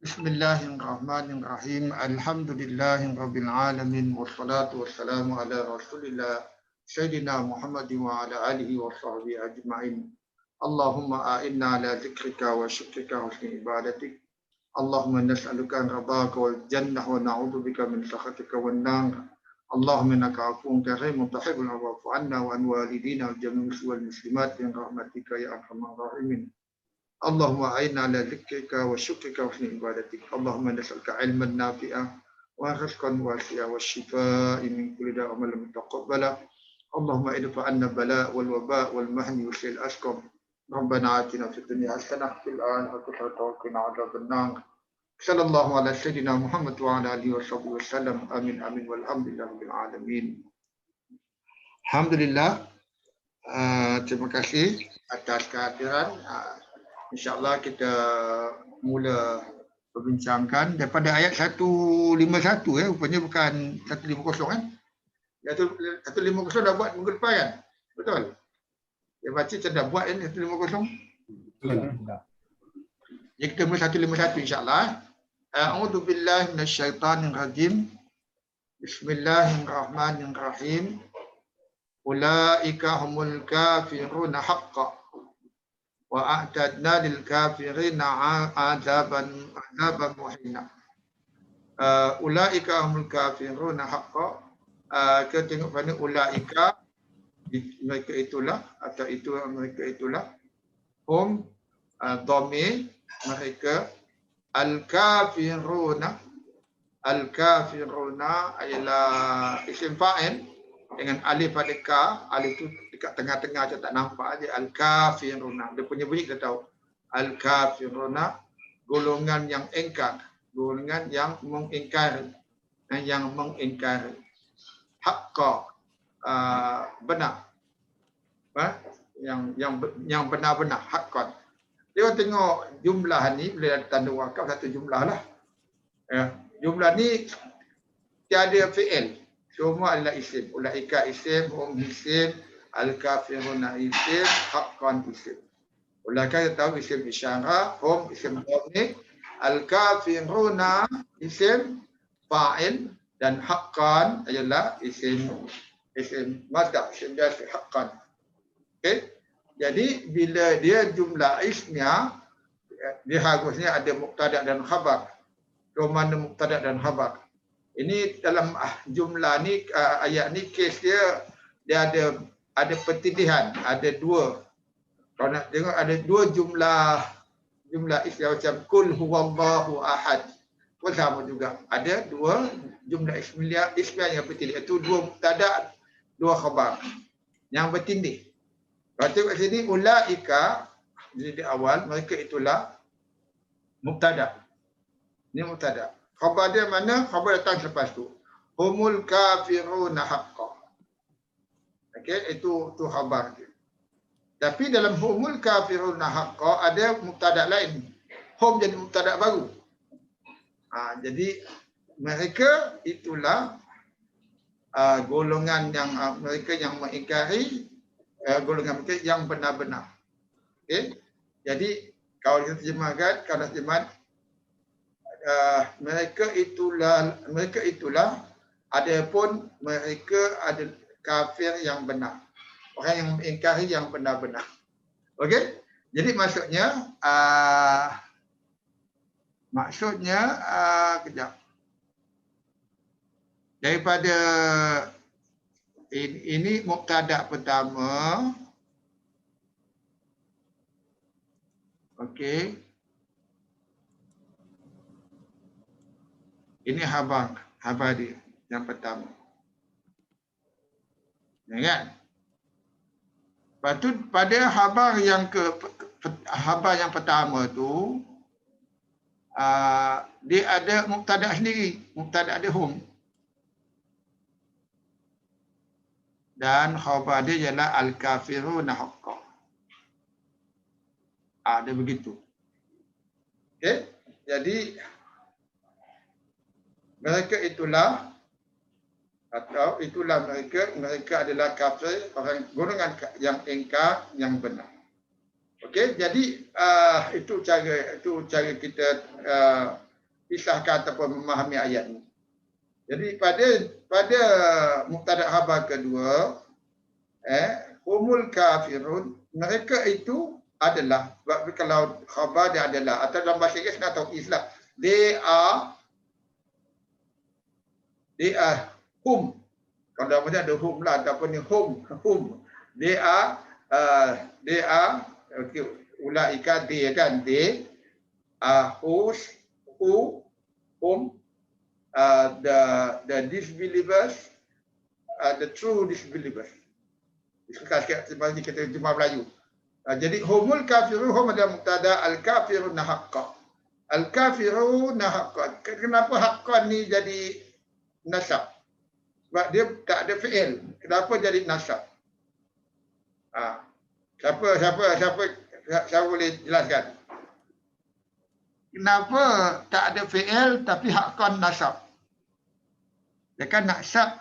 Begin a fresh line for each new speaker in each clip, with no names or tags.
Bismillahirrahmanirrahim. Alhamdulillahirabbil alamin wassalatu wassalamu ala Rasulillah Sayyidina Muhammadin wa ala alihi wa sahbihi ajma'in. Allahumma a'inna ala dzikrika wa syukrika wa husni ibadatik. Allahumma nas'aluka ridhaka wal jannah wa na'udzubika min sakhatika wan nar. Allahumma innaka 'afuwwun karimun tuhibbul 'afwa fa'fu 'anna wa 'an walidina wa jami'il muslimat bi rahmatika ya arhamar rahimin. Allahumma a'inna ala dzikrika wa syukrika wa husni ibadatik. Allahumma nas'aluka 'ilman nafi'an wa rizqan wasi'an wa shifaa'a min kulli da'in wa lam taqabbala. Allahumma idfa 'anna bala' wal waba' wal mahni wa syil asqam. Rabbana atina fid dunya hasanah fil akhirati hasanah wa qina adzaban nar. Sallallahu ala sayyidina Muhammad wa ala alihi wa sallam. Amin amin walhamdulillahi rabbil alamin. Alhamdulillah. Terima kasih atas kehadiran. InsyaAllah kita mula perbincangkan daripada ayat 151 ya, rupanya bukan 150 kan. 150 dah buat minggu depan kan? Betul? Dia baca saya dah buat kan 150? Betul. Jadi kita mula 151 insyaAllah. A'udzu billahi minasyaitanir rajim. Bismillahirrahmanirrahim. Ulaika humul kafiruna haqqan wa a'tadna lil kafirina 'adzaban muhina. Ulaika humul kafiruna haqqan. Kita tengok pada ulaika, mereka itulah atau itu mereka itulah, hum dhamir mereka, al kafiruna ialah isim fa'il dengan alif pada ka. Alif tu dekat tengah-tengah je tak nampak aja. Al-kafiruna. Dia punya bunyi kita tahu. Al-kafiruna, golongan yang engkar, golongan yang mengingkari, haqqa, benar. Yang benar-benar, haqqan. Dia tengok jumlah ni boleh ada tanda wakaf satu jumlah lah. Jumlah ni tiada fi'il. Semua adalah isim. Ulaika isim, hum isim, al-kafiruna isim, haqqan isim. Ulaika kita tahu isim isyarah, hum isim dhamir, al-kafiruna isim fa'il dan haqqan adalah isim mazhar, isim biasa haqqan. Okey. Jadi bila dia jumlah ismiyah, dia harusnya ada mubtada dan khabar. Mana mubtada dan khabar? Ini dalam jumlah ni, ayat ni kes dia ada pertindihan, ada dua. Kalau nak tengok ada dua jumlah istilah macam kul huwallahu ahad. Pun sama juga. Ada dua jumlah ismiyah yang bertindih. Itu dua mubtada, dua khabar yang bertindih. Kalau tengok sini ulaika di awal, mereka itulah mubtada. Ini mubtada. Khabar dia mana? Khabar datang selepas tu. Humul kafiruna haqqan. Okey, itu khabar dia. Tapi dalam humul kafiruna haqqan ada mubtada lain. Hum jadi mubtada baru. Jadi mereka itulah golongan yang mereka yang mengingkari, golongan mereka yang benar-benar. Okey. Jadi kalau kita terjemahkan, kalau terjemahan mereka itulah adapun mereka ada kafir yang benar, orang yang mengingkari yang benar-benar. Okey, jadi maksudnya kejap, daripada ini mubtada pertama. Okey, ini khabar dia yang pertama. Ya kan? Lepas tu pada khabar yang pertama tu dia ada mubtada sendiri, mubtada ada hum. Dan khabar dia ialah al-kafiruna haqqan. Dia begitu. Okey? Jadi mereka itulah atau itulah mereka adalah kafir, orang golongan yang ingkar yang benar. Okey, jadi itu cara kita pisahkan ataupun memahami ayat ini. Jadi pada mubtada khabar kedua, humul kafirun, mereka itu adalah, kalau khabar dia adalah, atau dalam bahasa Inggeris nak tahu Islam, they are hum. Kalau dalam bahasa ada hum lah ataupun ni hum. They are okay, ulaika they kan, they are whom the disbelievers, the true disbelievers. Sekarang kita terjemah Melayu. Jadi humul kafirun, hum adalah mubtada, al kafirun haqqan. Al kafirun haqqan. Kenapa haqqan ni jadi nasab? Sebab dia tak ada fi'il. Kenapa jadi nasab? Siapa boleh jelaskan? Kenapa tak ada fi'il tapi haqqan nasab? Dia kan nasab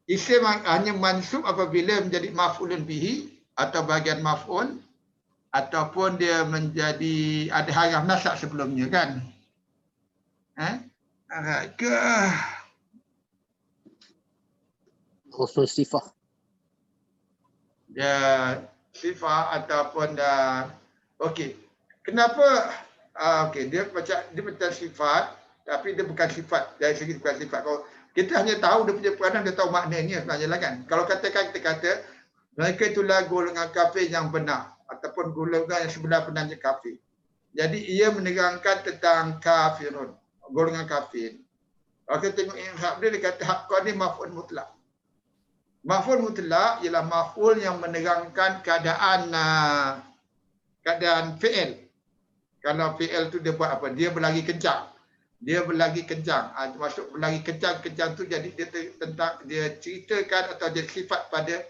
isim hanya mansub apabila menjadi maf'ulun bihi atau bahagian maf'ul, ataupun dia menjadi ada haraf nasab sebelumnya kan.
Khusus sifah.
Ya, sifah ataupun okey. Kenapa okey, dia macam sifat tapi dia bukan sifat dari segi bukan sifat. Kalau kita hanya tahu dia punya peranan, dia tahu maknanya sebenarnya lah kan. Kalau katakan kita kata mereka itulah golongan kafir yang benar ataupun golongan yang sebenar benarnya kafir. Jadi ia menerangkan tentang kafirun, golongan kafir. Kalau kita tengok i'rab dia kata haqqan ni maf'ul mutlak. Maf'ul mutlak ialah maf'ul yang menerangkan keadaan fi'il. Kalau fi'il tu dia buat apa? Dia berlari kencang. Termasuk berlari kencang tu jadi dia ceritakan atau dia sifat pada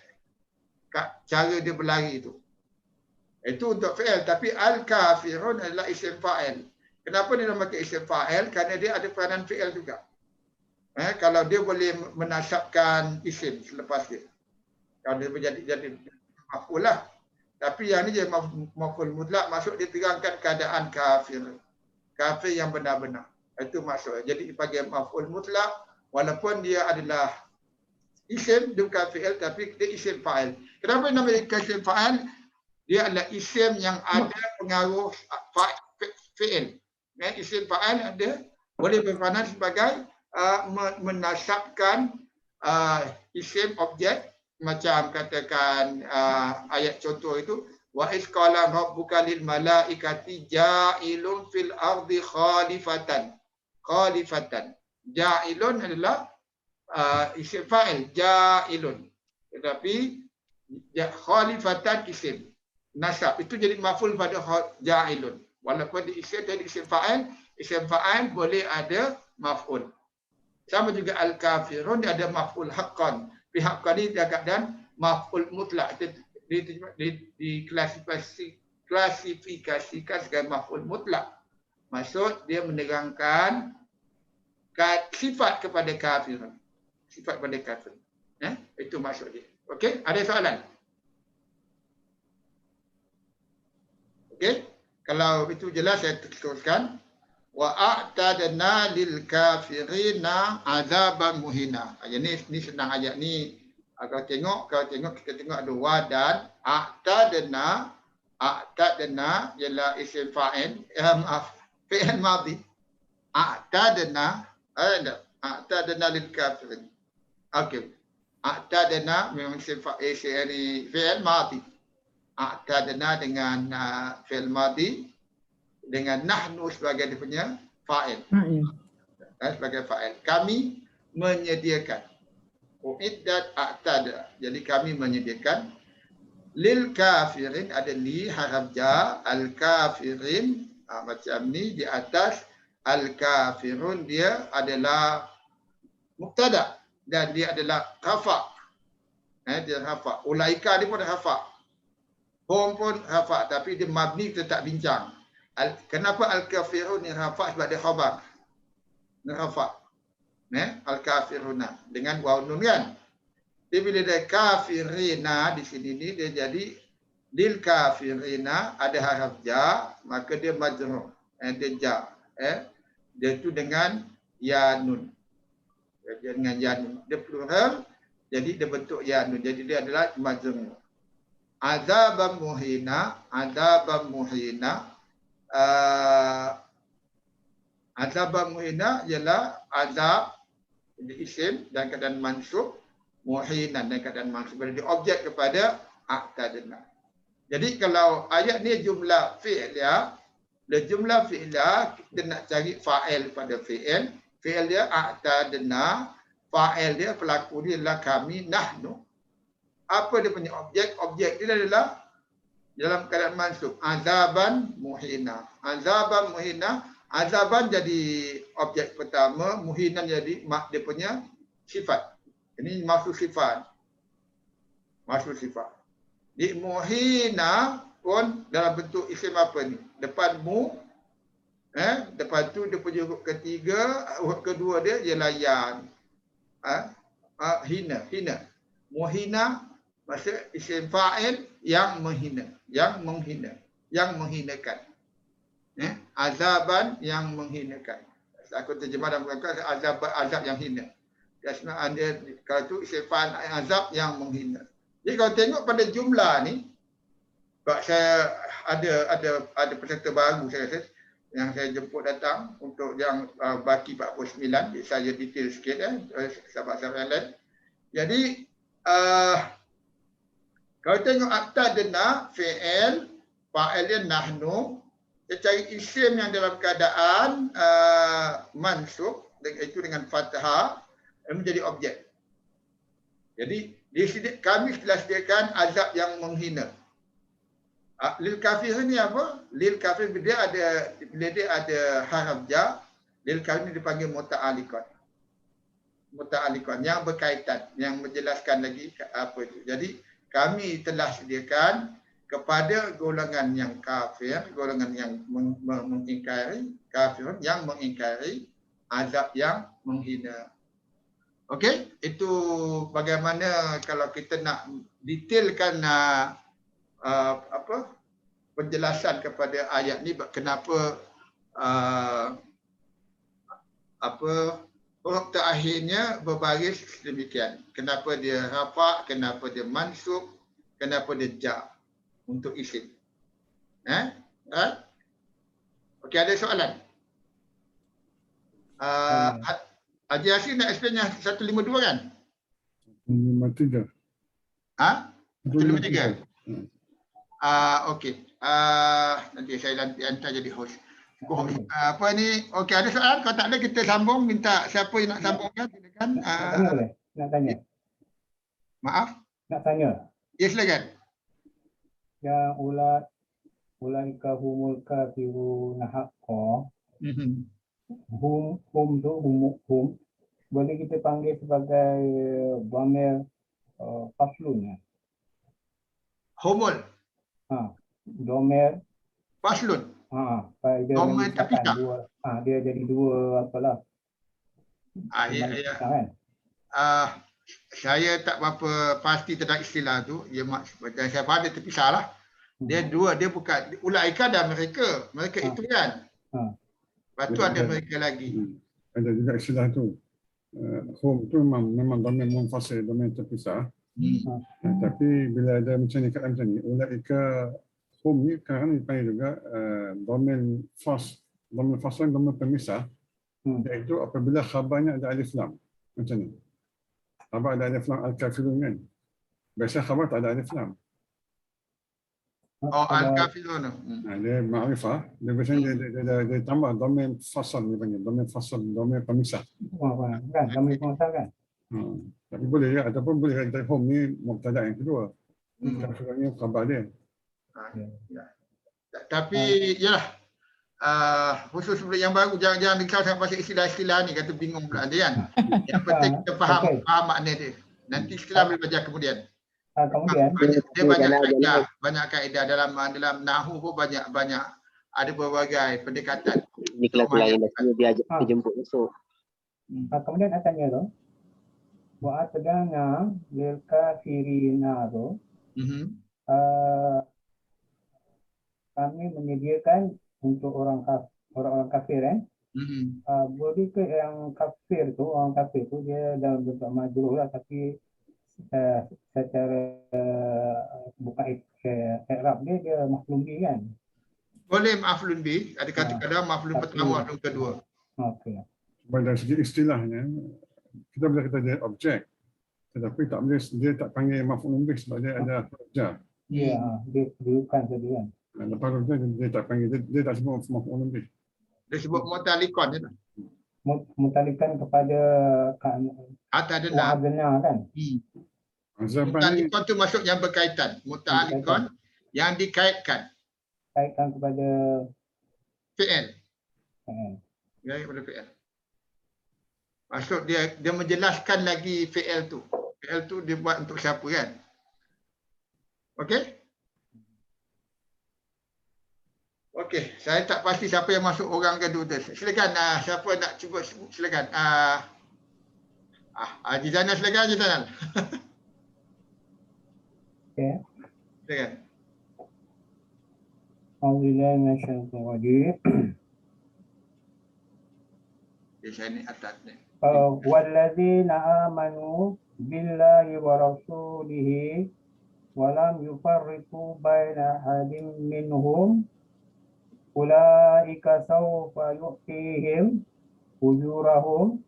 cara dia berlari itu. Itu untuk fi'il. Tapi al-kafirun adalah isim fa'il. Kenapa dia nama isim fa'il? Kerana dia ada peranan fi'il juga. Kalau dia boleh menasabkan isim selepas dia. Kalau dia jadi maf'ul lah. Tapi yang ni je maf'ul mutlak, maksud dia terangkan keadaan kafir. Kafir yang benar-benar. Itu maksud. Jadi dipanggil maf'ul mutlak walaupun dia adalah isim, dia bukan fi'il tapi dia isim fa'il. Kenapa nama dia isim fa'il? Dia adalah isim yang ada pengaruh fi'il. Isim fa'il ada boleh berperanan sebagai menasabkan isim objek, macam katakan ayat contoh itu, wa isqala rabbuka lil malaikati ja'ilun fil ardi khalifatan. Ja'ilun adalah isim fa'il, ja'ilun. Tetapi khalifatan isim nasab, itu jadi maf'ul pada ja'ilun. Walaupun di isim jadi isim fa'il boleh ada maf'ul. Sama juga al-kafirun, dia ada maf'ul haqqan. Haqqan ni dia keadaan maf'ul mutlak. Diklasifikasikan sebagai maf'ul mutlak. Maksud dia menerangkan sifat kepada kafirun. Sifat kepada kafir. Itu maksud dia. Okey, ada soalan? Okey, kalau itu jelas saya teruskan. Wa a'tadna lil kafirina azaban muhina. Ayat ni senang ayat ni. Kalau tengok kita tengok ada wa dan a'tadna ialah isim fa'il, fi'il madhi. A'tadna lil kafirin. Okey. A'tadna memang isim fa'il, fi'il madhi. A'tadna dengan fi'il madhi dengan nahnu sebagai dia punya fa'il. Sebagai fa'il. Kami menyediakan. Uiddat a'tada. Jadi kami menyediakan. Lil kafirin ada li haraf ja, al kafirin macam ni di atas, al kafirun dia adalah mubtada dan dia adalah rafa. Dia rafa. Ulaika dia pun rafa. Hum pun rafa tapi dia mabni tetap bincang. Kenapa al-kafirun ni rafa' sebab dia khabar. Ni rafa'. Al-kafiruna dengan waw nun kan. Tapi bila dia kafirina di sini ni dia jadi lil kafirina ada haraf ja, maka dia majrur. Dia ja. Dia tu dengan ya nun. Dia dengan ya nun. Dia plural, jadi dia bentuk ya nun. Jadi dia adalah majrur. Azabam muhina, azabam muhina. Azabam muhina ialah azab jadi isim dan keadaan mansub, muhinan dan keadaan mansub. Jadi objek kepada a'tadna. Jadi kalau ayat ni jumlah fi'liya, jumlah fi'liya kita nak cari fa'il pada fi'il. Fi'il dia a'tadna, fa'il dia pelaku dia adalah kami nahnu. Apa dia punya objek? Objek dia adalah dalam keadaan mansub. Azaban muhina. Azaban muhina. Azaban jadi objek pertama, muhinan jadi dia punya sifat. Ini maksud sifat. Maksud sifat. Di muhina pun dalam bentuk isim apa ni? Depan mu, depan tu dia punya huruf ketiga, huruf kedua dia ialah yang. Hina. Muhina maksud isim fa'il yang menghina, yang menghina, yang menghinakan. Azaban yang menghinakan. Aku terjemah dalam bahasa azab yang hina. Sebenarnya dia kalau tu isim fa'il azab yang menghina. Jadi kalau tengok pada jumlah ni, sebab saya ada peserta baru saya rasa yang saya jemput datang untuk yang baki 49, saya detail sikit sahabat-sahabat yang lain. Jadi kalau tengok a'tadna fi'il, fa'il dia nahnu, dia cari isim yang dalam keadaan mansub, itu dengan fathah, menjadi objek. Jadi kami telah sediakan azab yang menghina. Lil kafir ni apa? Lil kafir bila dia ada haraf ja, lil kafir ni dipanggil muta'alliqat. Muta'alliqat yang berkaitan, yang menjelaskan lagi apa itu. Jadi kami telah sediakan kepada golongan yang kafir, golongan yang mengingkari, kafir yang mengingkari azab yang menghina. Okey, itu bagaimana kalau kita nak detailkan penjelasan kepada ayat ni kenapa huruf terakhirnya berbaris sedemikian. Kenapa dia rafa', kenapa dia mansub, kenapa dia ja untuk isim. Okey, ada soalan? Haji Yassin nak explain yang 152 kan?
153.
153. Okey. Nanti saya hantar jadi host. Apa ni? Okey, ada soalan? Kalau tak ada kita sambung, minta siapa yang nak sambungkan silakan.
Nak tanya.
Maaf.
Nak tanya.
Ya, silakan.
Yang ulaika humul kafiruna haqqan. Hum boleh kita panggil sebagai dhamir faslun ya.
Humul.
Dhamir
faslun.
Dia
Dhamir terpisah.
Dia jadi dua apalah.
Ya.
Kan?
Saya tak berapa pasti tentang istilah tu. Saya faham dia terpisah lah. Dia dua, dia bukan ulaika dan mereka itu kan. Lepas tu ada mereka lagi.
Ada juga istilah tu. Hum tu memang dhamir munfasil, dhamir terpisah. Tapi bila ada macam ni kat macam ni, ulaika hum ni kan dipanggil juga dhamir fasl, dhamir pemisah. Iaitu apabila khabarnya ada alif lam. Macam ni. Khabar ada alif lam al-kafirun kan. Biasa khabar tak ada alif lam. Al-kafirun. Dia ma'rifah. Dia biasanya dia tambah dhamir fasal ni panggil. Dhamir fasal, dhamir pemisah.
Kan, dhamir pemisah kan.
Tapi boleh ya, ataupun boleh kata hum ni mubtada yang kedua. Kafirun ni khabar dia.
Tapi yalah. Khusus yang baru jangan dikau sampai pasal istilah-istilah ni kata bingung pula dia kan. Yang penting kita faham makna dia. Nanti istilah boleh belajar kemudian.
Kemudian
dia banyak kaedah dalam nahwu pun banyak ada berbagai pendekatan.
Ini kelas lain dah dia ajak kita jemput esok.
Kemudian saya tanya tu, wa atadana lil kafirina tu. kami menyediakan untuk orang-orang kafir kan. Boleh ke yang kafir tu, orang kafir tu dia dalam bentuk majrur lah, tapi secara bukan i'rab dia maf'ul bih kan.
Boleh maf'ulun bih, ada kadang-kadang maf'ulun
Tapi-
pertama, maf'ulun kedua.
Okey.
Pada segi istilahnya, kita boleh kata dia objek. Tetapi tak boleh, dia tak panggil maf'ul bih sebab dia ada huruf.
Ya, dia bukan saja kan.
Lepas huruf dia tak panggil, dia tak sebut maf'ul bih.
Dia sebut mutalikon je lah.
Mutalikan kepada
Atas denam.
wa'adna kan.
Azaban ni
Mutalikon tu maksud yang berkaitan. Mutalikon yang dikaitkan.
Kaitkan kepada
Fi'il.
eh,
Ya, kepada fi'il. Maksud dia menjelaskan lagi fi'il tu. Fi'il tu dia buat untuk siapa kan? Okey? Okey, saya tak pasti siapa yang masuk orang kedua tu. Silakan siapa nak cuba sebut, silakan. Haji Zainal, silakan Haji Zainal.
okey.
Silakan.
Auzubillahi minasyaitonir rajim.
Saya ni atas ni.
Wallazina amanu billahi wa rasulihi wa lam yufarriqu baina ahadin minhum ulaika sawfa yu'tihim ujurahum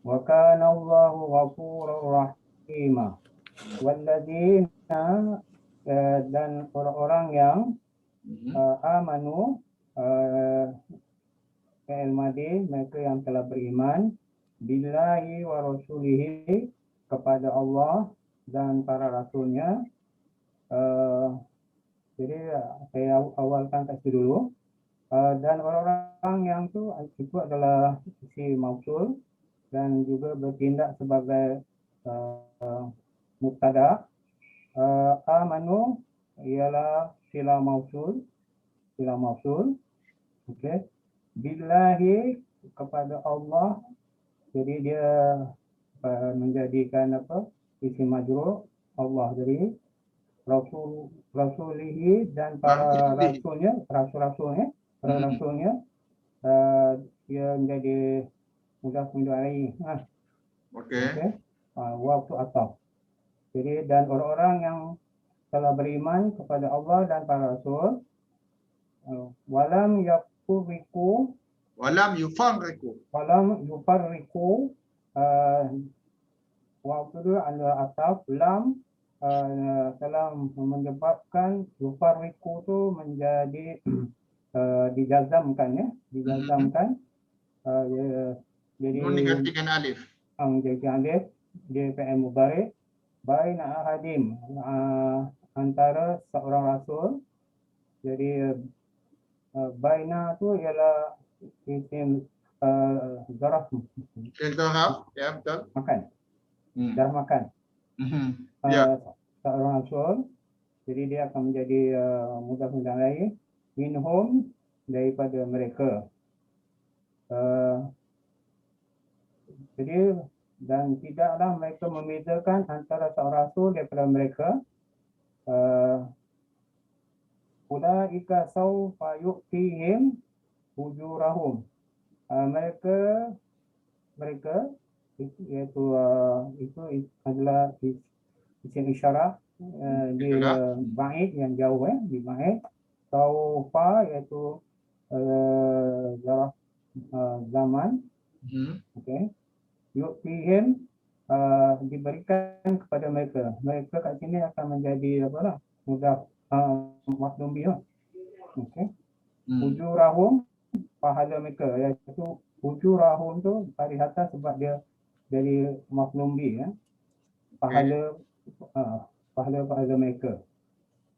wa kana Allahu ghafurur rahima. Wallazina dan orang-orang yang amanu fi'il madhi, mereka yang telah beriman billahi wa rasulihi, kepada Allah dan para rasulnya. Jadi saya awalkan kat situ dulu. Dan orang-orang yang itu adalah isi mausul dan juga bertindak sebagai mubtada. Amanu ialah sila mausul. Okey. Billahi, kepada Allah, jadi dia menjadikan isi majrur Allah. Jadi rasulihi dan para rasulnya, dia menjadi mudah alaihi.
Okey.
Waktu ataf. Jadi dan orang-orang yang telah beriman kepada Allah dan para rasul, walam yakuriku,
Walam yufarriqu.
waktu itu ada ataf lam telah menyebabkan yufarriqu tu menjadi dijazamkan. Jadi
Nun diganti dengan alif.
menjadi alif, dia fi'il mudhari baina ahadim, antara seorang rasul. Jadi baina tu ialah isim zaraf,
Ya, betul.
makan, zaraf makan.
Ya.
Seorang rasul, jadi dia akan menjadi mudhaf ilaih, minhum, daripada mereka. Jadi dan tidaklah mereka membezakan antara seorang rasul daripada mereka. Ulaika sawfa yu'tihim ujurahum. Mereka iaitu itu adalah isim isyarat di ba'id, yang jauh, di ba'id. Sawfa iaitu zaraf zaman. Okey. Yu'tihim, diberikan kepada mereka. Mereka kat sini akan menjadi mudah maf'ul bih. Okey. Ujurahum, pahala mereka, iaitu ujurahum tu tarik atas sebab dia dari maf'ul bih, pahala mereka.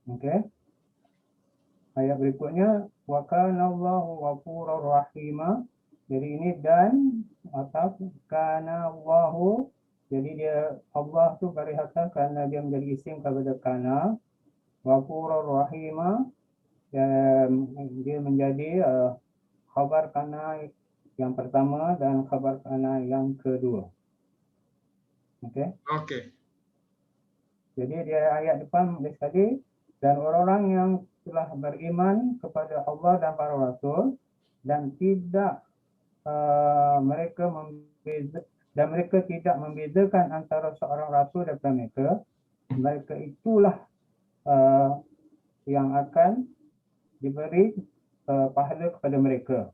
Okey. Ayat berikutnya, wa kana Allahu ghafurur rahima. Jadi ini dan ataf kana Allahu, jadi dia Allah tu garis atas kerana dia menjadi isim kepada kana. Ghafurur rahima, dia menjadi khabar kana yang pertama dan khabar kana yang kedua. Okey. Jadi dia ayat depan sekali, dan orang-orang yang telah beriman kepada Allah dan para rasul dan tidak mereka tidak membezakan antara seorang rasul daripada mereka, mereka itulah yang akan diberi pahala kepada mereka,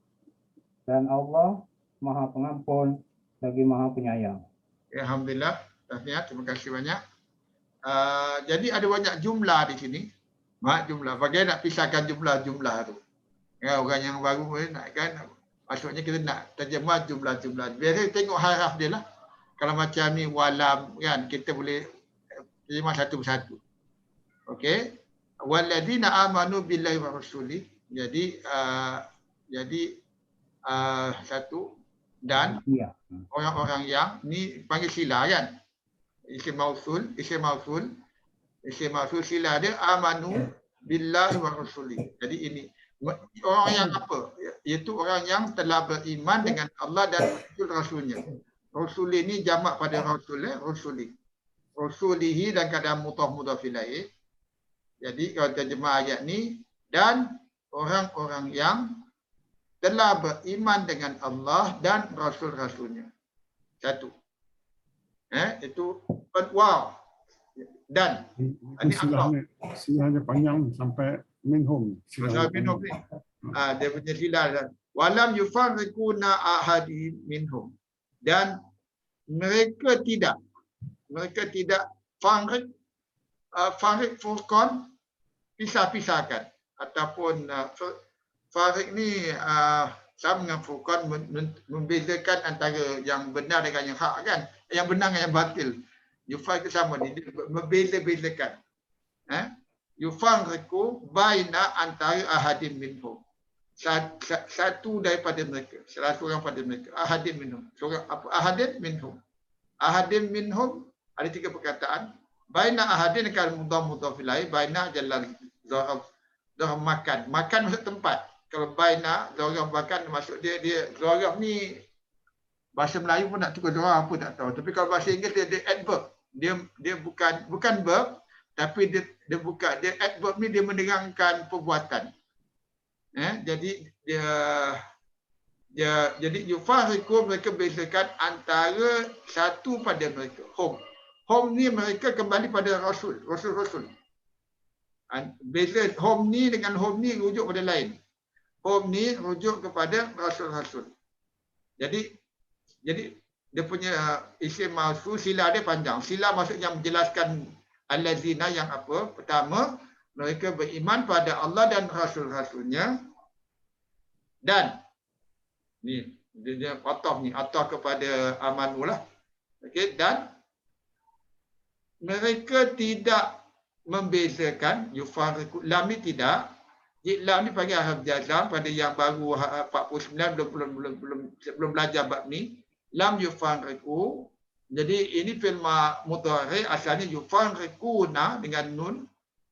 dan Allah Maha Pengampun lagi Maha Penyayang.
Alhamdulillah, tahniah, terima kasih banyak. Jadi ada banyak jumlah di sini. Jumlah. Bagaimana nak pisahkan jumlah-jumlah tu? Ya, orang yang baru nak kan, maksudnya kita nak terjemah jumlah-jumlah. Biasa tengok haraf dia lah. Kalau macam ni walam kan, kita boleh terjemah satu persatu. Okey. Walladzina amanu billahi wa rasuli. Jadi satu dan orang-orang yang ni panggil sila kan. Isim mausul sila dia amanu billahi wa rasuli. Jadi ini orang yang apa? Iaitu orang yang telah beriman dengan Allah dan Rasul-Rasulnya. Rasul ini jamak pada Rasul, Rasuli. Rasulihi dan keadaan mudhaf ilaih. Jadi kalau terjemah ayat ni, dan orang-orang yang telah beriman dengan Allah dan Rasul-Rasulnya. Satu. Itu wow. Dan
silahnya panjang sampai minhum.
Sampai minhum ni. Dia punya sila. Walam yufarriquna ahadi minhum. Dan mereka tidak farik furqan, pisah-pisahkan, ataupun farik ni sama dengan furqan, membezakan antara yang benar dengan yang hak kan, yang benar dengan yang batil. Yufarriq sama dia membeza-bezakan. Yufarriqu baina antara ahadin minhum, satu daripada mereka, salah seorang pada mereka. Ahadin minhum, seorang apa? Ahadin minhum ada tiga perkataan. Baina ahadin kalau mudhaf ilaih, baina adalah zaraf makan. Makan maksud tempat. Kalau baina zaraf makan maksud dia zaraf ni bahasa Melayu pun nak tukar zaraf apa tak tahu. Tapi kalau bahasa Inggeris dia adverb. Dia bukan verb, tapi dia adverb ni dia menerangkan perbuatan. Jadi jadi yufarriqu, mereka bezakan antara satu pada mereka. Home ni mereka kembali pada rasul. Beza home ni dengan home ni rujuk pada lain. Home ni rujuk kepada rasul. Jadi dia punya isim mausul, sila dia panjang. Sila maksudnya menjelaskan allazina yang apa? Pertama, mereka beriman pada Allah dan rasul-rasulnya. Dan ni dia ataf ni, ataf kepada amanu lah. Okey, dan mereka tidak membezakan, yufarriqu, lam ni tidak. Lam ni panggil harf jazam pada yang baru 49 belum belajar bab ni. Lam yufarriqu. Jadi ini fi'il mudhari, asalnya yufarriquna dengan nun.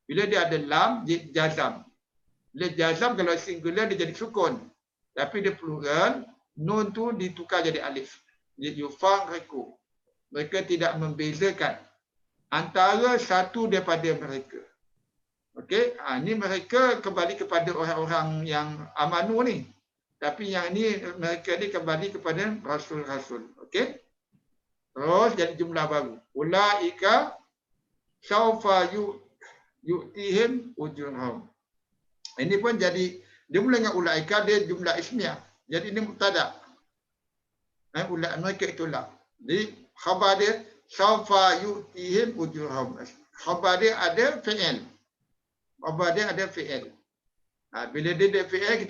Bila dia ada lam, jazam. Bila jazam kalau singular dia jadi sukun. Tapi dia plural, nun tu ditukar jadi alif. Yufarriqu. Mereka tidak membezakan antara satu daripada mereka. Okey, ini mereka kembali kepada orang-orang yang amanu ni. Tapi yang ni mereka ni kembali kepada rasul-rasul. Okey. Terus jadi jumlah baru. Ulaika saufa yu'tihim ujurhum. Ini pun jadi, dia mula dengan ulaika, dia jumlah ismiyah. Jadi ini mubtada. Mereka itulah. Jadi khabar dia saufa yu'tihim ujurhum. Khabar dia ada fi'il. Khabar dia ada fi'il. Bila dia ada fi'il,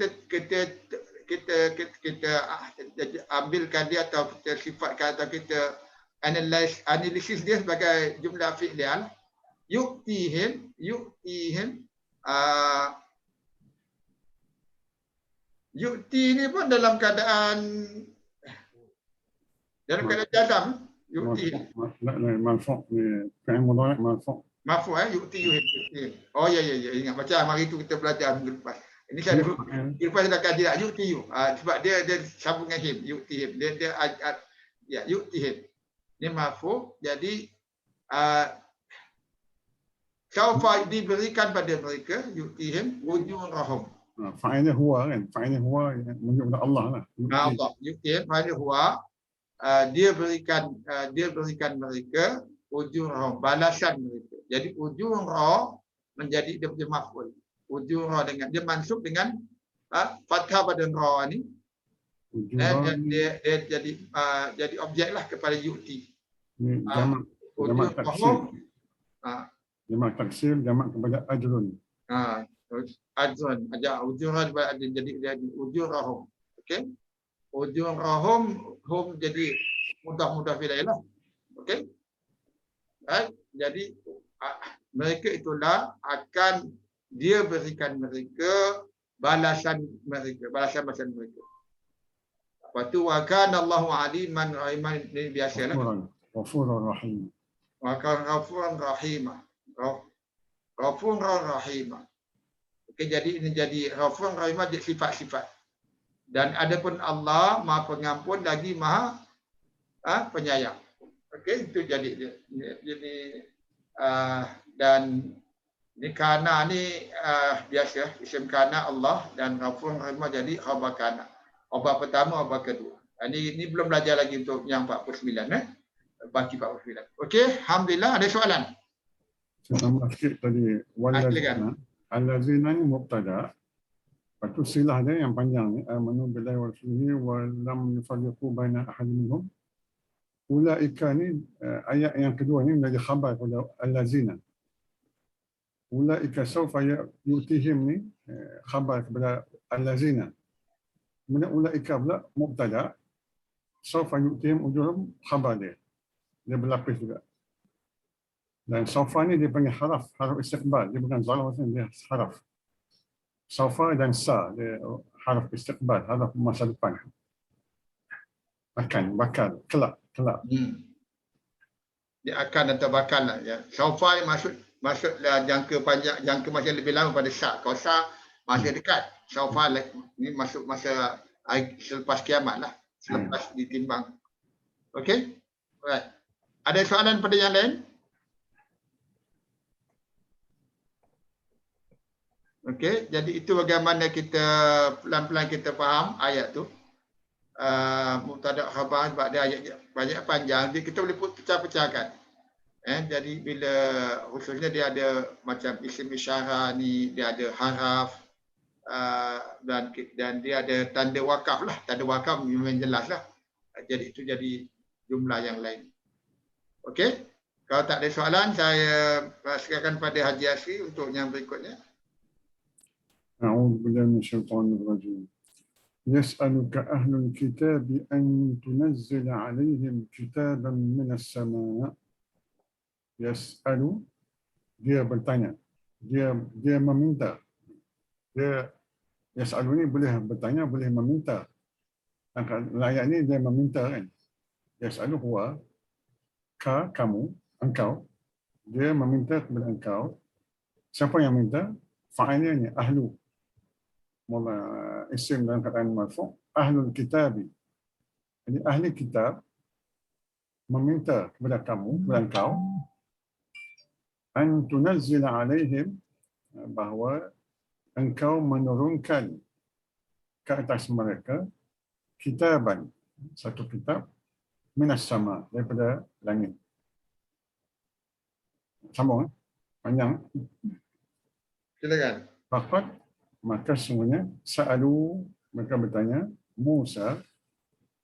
kita ambilkan dia atau kita sifatkan atau kita analisis dia sebagai jumlah fi'lial. Yu'tihim yu'ti ni pun dalam keadaan jazam. Yu'tihim
marfu' ni fi'il mudhari' marfu'.
Marfu' yu'tihim. Oh ya ingat macam hari tu kita belajar minggu lepas. Ini saya lepas dah kaji tak yu'tiyu. Sebab dia sambung dengan him, yu'tihim. Dia ya yu'tihim. Ini marfu'. Jadi Saufa diberikan pada mereka, yu'tihim ujurahum.
Fa'ilnya huwa kan. Fa'ilnya huwa yang menunjuk kepada Allah lah.
Allah, yu'tihim pada huwa, dia berikan mereka ujurahum, balasan mereka. Jadi ujurah menjadi dia punya maf'ul. Ujurah dengan dia mansub dengan fathah pada ra ni. Dia jadi objek lah kepada yu'ti.
Jamak taksir. Jamak taksir, jamak kepada ajrun.
Ajrun, ujurah jadi ujurahum. Okey. Ujurahum hum jadi mudah-mudah filailah. Okey. Jadi mereka itulah akan dia berikan mereka balasan mereka. Lepas tu wa kana Allahu aliman rahiman, ini biasalah.
Ghafurur rahim.
Wa kana ghafuran rahimah. Ghafurur rahimah. Okey, jadi ini jadi ghafurur rahimah jadi sifat-sifat. Dan adapun Allah Maha Pengampun lagi Maha penyayang. Okey, itu jadi dan ni kana ni biasa isim kana Allah dan ghafurur rahimah jadi khabar kana. Khabar pertama, khabar kedua. Ini belum belajar lagi untuk yang 49 baki 49. Okey, alhamdulillah. Ada soalan?
Saya tambah sikit tadi. Wallazina. Allazina ni mubtada. Lepas tu silah dia yang panjang ni. Amanu billahi wa rasulihi wa lam yufarriqu baina ahadin minhum. Ulaika ni ayat yang kedua ni menjadi khabar kepada allazina. Ulaika sawfa yu'tihim ni khabar kepada allazina. Kemudian ulaika pula mubtada. Sawfa yu'tihim ujurhum khabar dia. Dia berlapis juga. Dan sawfa ni dia panggil haraf istiqbal. Dia bukan zarf, dia haraf. Sawfa dan sa dia haraf istiqbal, haraf masa depan. Akan, bakal, kelak.
Dia akan atau bakal lah. Ya. Sawfa maksudlah jangka panjang, jangka masa lebih lama pada sa. Kalau sa masa dekat. Sawfa ni masuk masa selepas kiamat lah. Selepas ditimbang. Okey? Alright. Ada soalan pada yang lain? Okey, jadi itu bagaimana kita pelan-pelan kita faham ayat tu. Mubtada khabar sebab dia ayat banyak panjang, jadi kita boleh pecah-pecahkan. Jadi bila khususnya dia ada macam isim isyarah ni, dia ada haraf dan dia ada tanda wakaf lah. Tanda wakaf memang jelas lah. Jadi itu jadi jumlah yang lain. Okey, kalau tak ada soalan, saya serahkan pada Haji Asri untuk yang berikutnya.
A'udzu billahi minasyaitonir rajim. Yas'aluka ahlul kitab an tunazzila 'alaihim kitaban minas sama'. Yas'alu, dia bertanya. Dia meminta. Dia yas'alu ni boleh bertanya, boleh meminta. Ayat ni dia meminta kan. Yas'alu huwa kamu, engkau. Dia meminta kepada engkau. Siapa yang minta? Fa'ilnya ni ahlu. Mula isim dalam kataan marfu', ahlul kitabi. Jadi ahli kitab meminta kepada kamu, kepada engkau, an tunazzila 'alaihim, bahawa engkau menurunkan ke atas mereka kitaban, satu kitab, minas sama, daripada langit. Sambung, panjang.
Silakan.
Faqat, maka semuanya sa'alu, mereka bertanya Musa.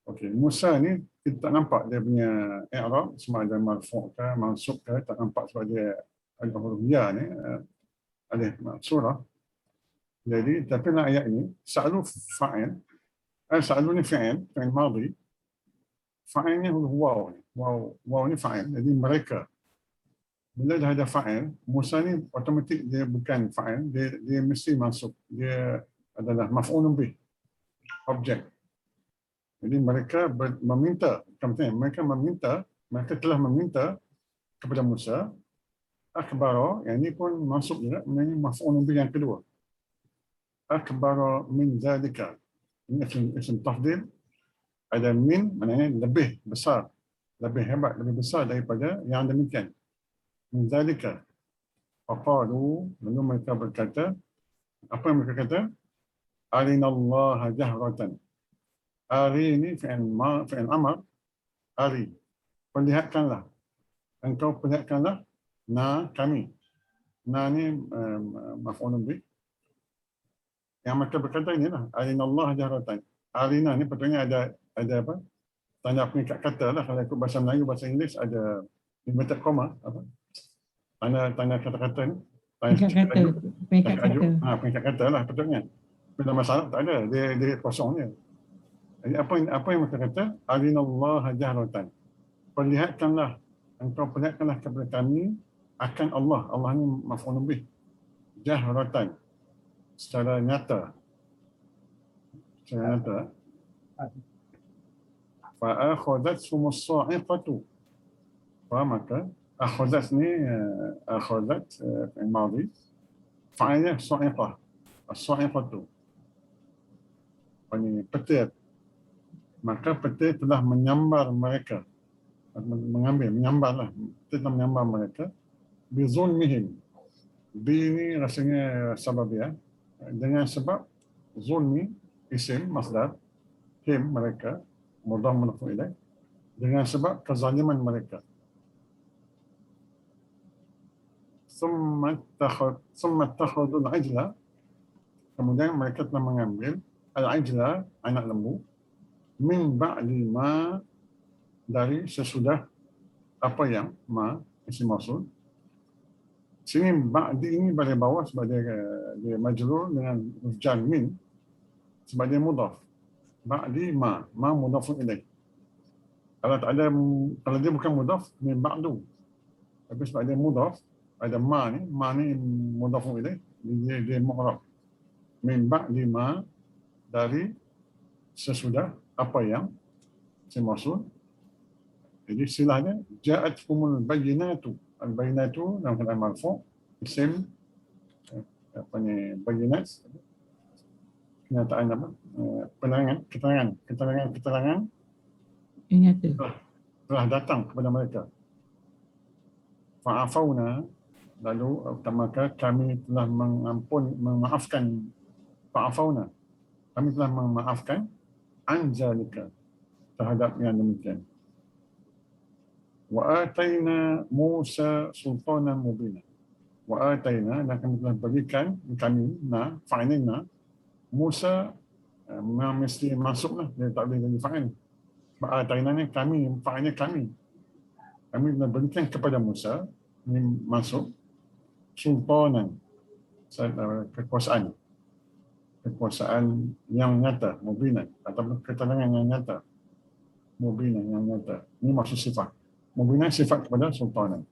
Okey, Musa ni kita tak nampak dia punya i'rab, sama ada marfu' ke mansub ke, tak nampak sebab dia ada huruf ya ni, alif surah. Jadi tapi dalam ayat ini sa'alu fa'il, sa'alu ni fi'il madhi. Fa'ilnya huruf waw ni fa'il. Jadi mereka, bila dah ada fa'il, Musa ni otomatik dia bukan fa'il, dia mesti masuk. Dia adalah maf'ulun bih, objek. Jadi mereka meminta, mereka telah meminta kepada Musa akhbara, yang ini pun masuk juga menjadi maf'ulun bih yang kedua. Akhbara min zalika. Ini isim tafdil. Ada min, maknanya lebih besar, lebih hebat, lebih besar daripada yang demikian. Min zalika. Faqalu, lalu mereka berkata, apa yang mereka kata? Arinallaha jahratan. Ari ini fi'il amr, ari. Perlihatkanlah. Engkau perlihatkanlah na kami. Na ni maf'ulun bih. Yang mereka berkata inilah arinallaha jahratan. Arina ni patutnya ada apa? Tanda pengikat kata lah. Kalau ikut bahasa Melayu, bahasa Inggeris ada inverted comma, apa? Tanda kata-kata ni. Pengikat kata. Pengikat kata lah patutnya. Bila masalah tak ada, dia kosong dia. Jadi apa yang mereka kata? Arinallaha jahratan. Perlihatkanlah, engkau perlihatkanlah kepada kami akan Allah. Allah ni maf'ulun bih. Jahratan. Secara nyata. Fa'akhadatsumus sa'iqatu. Maka akhadat ni akhadat fi'il madhi. Fa'ilnya sa'iqah. As-sa'iqatu. Ini petir. Maka petir telah menyambar mereka. Menyambarlah. Petir telah menyambar mereka. Bizulmihim. Bi ini rasanya sababiah. Dengan sebab zulmi, isim, masdar, him, mereka, mudhaf mudhaf ilaih, dengan sebab kezaliman mereka. Summa takhudul ajla, kemudian mereka telah mengambil al-ajla, anak lembu, min ba'li ma, dari sesudah apa yang ma, isim mausul. Sini ba'di ini pada bawah sebab dia majrur dengan jar min sebab dia mudhaf. Ba'di ma mudhafun ilaih. Kalau dia bukan mudhaf, min ba'du. Tapi sebab dia mudhaf, ada ma ni mudhafun ilaih, dia mu'rab. Min ba'di ma, dari sesudah apa yang isim mausul. Jadi silahnya ja'atkumul bayyinatu. Al-bayyinatu dalam keadaan marfu', isim bayyinat, kenyataan apa? Keterangan telah datang kepada mereka. Fa'afawna, lalu maka kami telah memaafkan. Fa'afawna, kami telah memaafkan anjalika, terhadap yang demikian. Wa atayna Musa sultanan mubina. Wa atayna, dan kami telah berikan kami fa'ilna Musa mesti masuklah, dia tak boleh jadi fa'il. Wa atayna ni kami, fa'ilnya kami. Kami telah berikan kepada Musa ini masuk sultanan, kekuasaan yang nyata, mubina, atau keterangan yang nyata, mubina yang nyata. Ini maksud sifat. Mubina sifat kepada sultanan.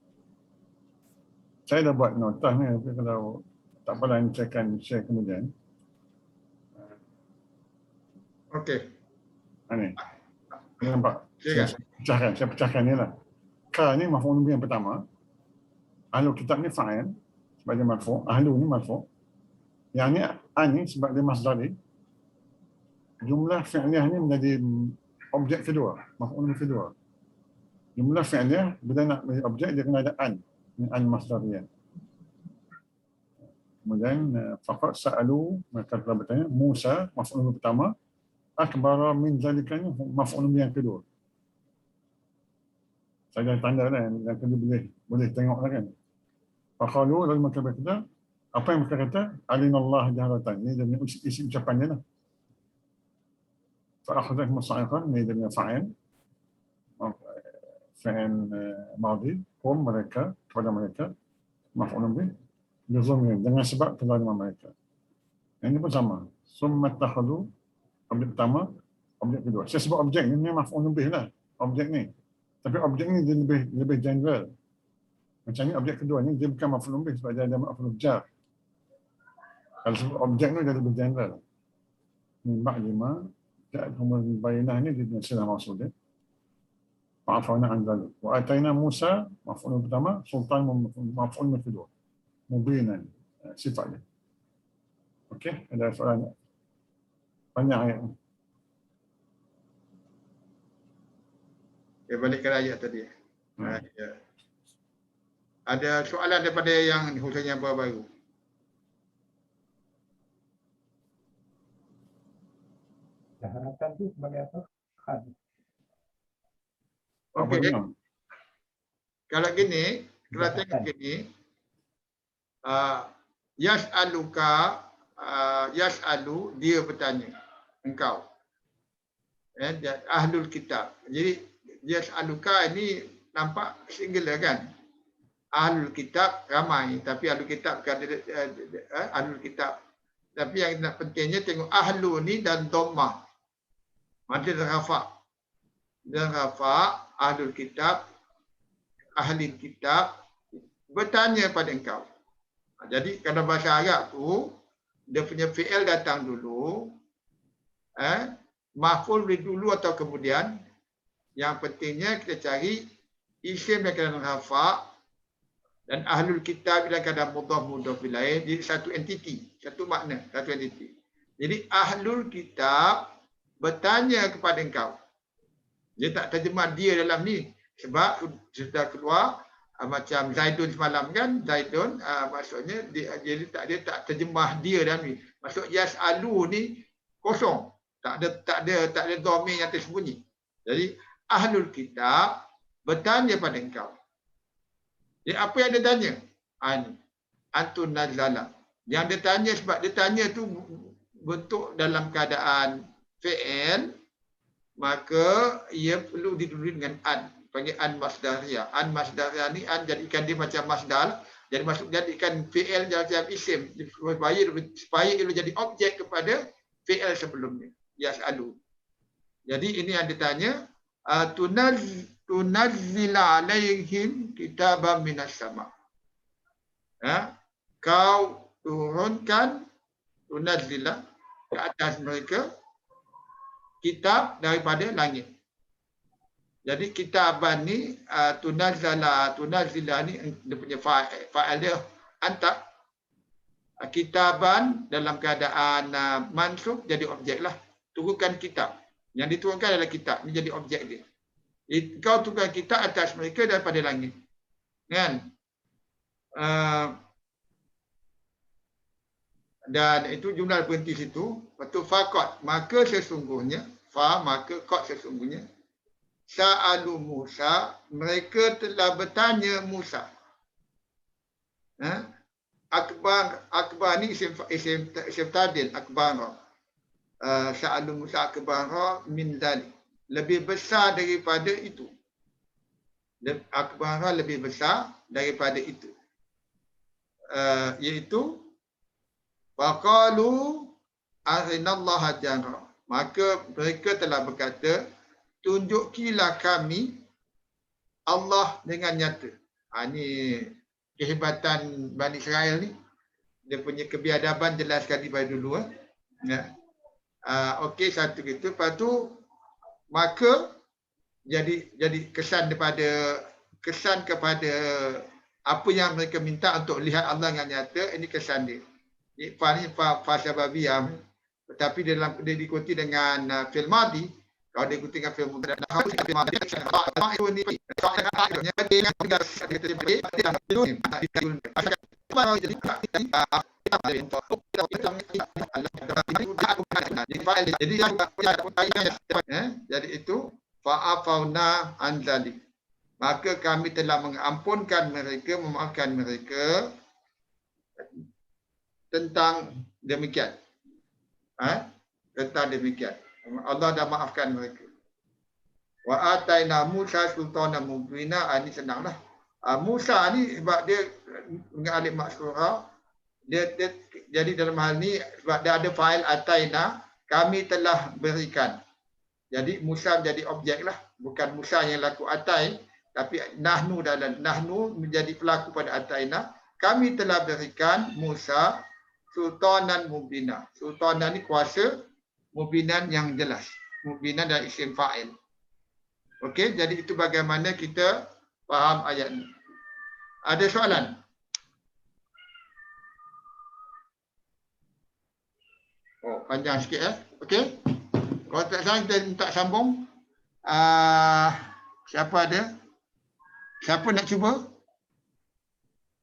Saya dah buat nota ni, tapi kalau tak apalah, saya akan share kemudian.
Okey.
Ini nampak?
Silakan.
Saya pecahkan ni lah. Ka ni maf'ul bih yang pertama. Ahlu kitab ni fa'il sebab dia marfu'. Ahlu ni marfu'. Yang ni an ni sebab dia masdari. Jumlah fi'liyah ni menjadi objek kedua, maf'ul bih kedua. Jumlah fi'liyah bila nak menjadi objek dia kena ada an. Ini an masdariyah. Kemudian faqat sa'alu, mereka telah bertanya, Musa maf'ul bih pertama, akbara min zalika ni maf'ul bih yang kedua. Saya dah tanda lah, yang kedua boleh tengok lah kan. Faqalu, lalu mereka berkata, apa yang mereka kata? Alinallah jahratan. Ini dia punya isi ucapan dia lah. Fa'akhadat musa'iqan, ini dia punya fa'il. Fa'il madhi, mereka, kepada mereka, maf'ulun bih, bizulmihim, dengan sebab kezaliman mereka. Yang ini pun sama. Summa takhadu, objek pertama, objek kedua. Saya sebut objek ni maf'ulun bih lah, objek ni. Tapi objek ni dia lebih general. Macam ni objek kedua ni dia bukan maf'ulun bih sebab dia ada maf'ul jar. Kalau sebut objek ni dia lebih general. Min ba'lima, ja'atkumul bayyinah ni dia silah maksud dia. Fa'afawna an dzalik. Wa atayna Musa maf'ul pertama, sultan maf'ul kedua. Mubinan, sifatnya. Okey, ada soalan? Banyak ayat.
Balik ke ayat tadi. Ada soalan daripada yang khususnya baru-baru?
Daratan tu sebagai apa? Had.
Apa
Okey.
Imam?
Kalau gini, kalau tengok gini, yas'aluka, yas'alu, dia bertanya, engkau. Ahlul kitab. Jadi yas'aluka ini nampak singular kan? Ahlul kitab ramai, tapi ahlul kitab bukan ahlul kitab. Tapi yang nak pentingnya tengok ahlu ni dan dhammah. Mada rafa. Dan rafa ahlul kitab, ahli kitab bertanya pada engkau. Jadi kalau bahasa Arab tu dia punya fi'il datang dulu, maf'ul dulu atau kemudian. Yang pentingnya kita cari isim yang keadaan rafa dan ahlul kitab dalam keadaan mudhaf ilaih. Jadi satu entiti, satu makna, satu entiti. Jadi ahlul kitab bertanya kepada engkau. Dia tak terjemah dia dalam ni sebab sudah keluar macam Zaidun semalam kan, Zaidun maksudnya dia tak terjemah dia dalam ni. Maksud yas'alu ni kosong. Tak ada dhamir yang tersembunyi. Jadi ahlul kitab bertanya pada engkau. Jadi apa yang dia tanya? Ini antun nazala. Yang dia tanya sebab dia tanya tu bentuk dalam keadaan fi'il, maka ia perlu didului dengan an. Panggil an masdariyah. An masdariyah ni an jadikan dia macam masdar. Jadi masuk jadikan fi'il macam isim supaya ia jadi objek kepada fi'il sebelumnya. Yas'alu. Jadi ini yang ditanya, tunazzila alaihim kitaban minas sama. Kau turunkan tunazzila ke atas mereka kitab daripada langit. Jadi kitaban ni tunazzila ni dia punya fa'il dia anta. Kitaban dalam keadaan mansub jadi objek lah. Turunkan kitab. Yang diturunkan adalah kitab. Ini jadi objek dia. Kau turunkan kitab atas mereka daripada langit. Kan? Dan itu jumlah berhenti situ. Lepas tu faqat. Maka sesungguhnya. Maka qat sesungguhnya. Sa'alu Musa. Mereka telah bertanya Musa. Akbar ni isim tadil. Akbar. Sa'alu Musa akbar min dhalik. Lebih besar daripada itu. Akbar lebih besar daripada itu. Iaitu faqalu arinallaha jahra. Maka mereka telah berkata, tunjukilah kami Allah dengan nyata. Ini kehebatan Bani Israel ni. Dia punya kebiadaban jelas sekali pada dulu. Okey, satu gitu. Lepas tu maka jadi kesan kepada apa yang mereka minta untuk lihat Allah dengan nyata. Ini kesan dia. Fa sababiyah. Tetapi dia diikuti dengan fi'il madhi. Kalau dia ikuti dengan fi'il mudhari, jadi itu fa'afauna an dzalik. Maka kami telah mengampunkan mereka, memaafkan mereka tentang demikian. Tentang demikian. Allah dah maafkan mereka. Wa ataina Musa sultanan mubina. Ini senanglah. Musa ni sebab dia dengan alif maksura, dia jadi dalam hal ni sebab dia ada fa'il ataina, kami telah berikan. Jadi Musa menjadi objek lah. Bukan Musa yang laku atai, tapi nahnu menjadi pelaku pada ataina. Kami telah berikan Musa sultanan mubina. Sultanan ni kuasa, mubinan yang jelas. Mubinan dan isim fa'il. Okey, jadi itu bagaimana kita faham ayat ini. Ada soalan? Oh, panjang sikit Okey. Kalau tak salah kita minta sambung. Siapa ada? Siapa nak cuba?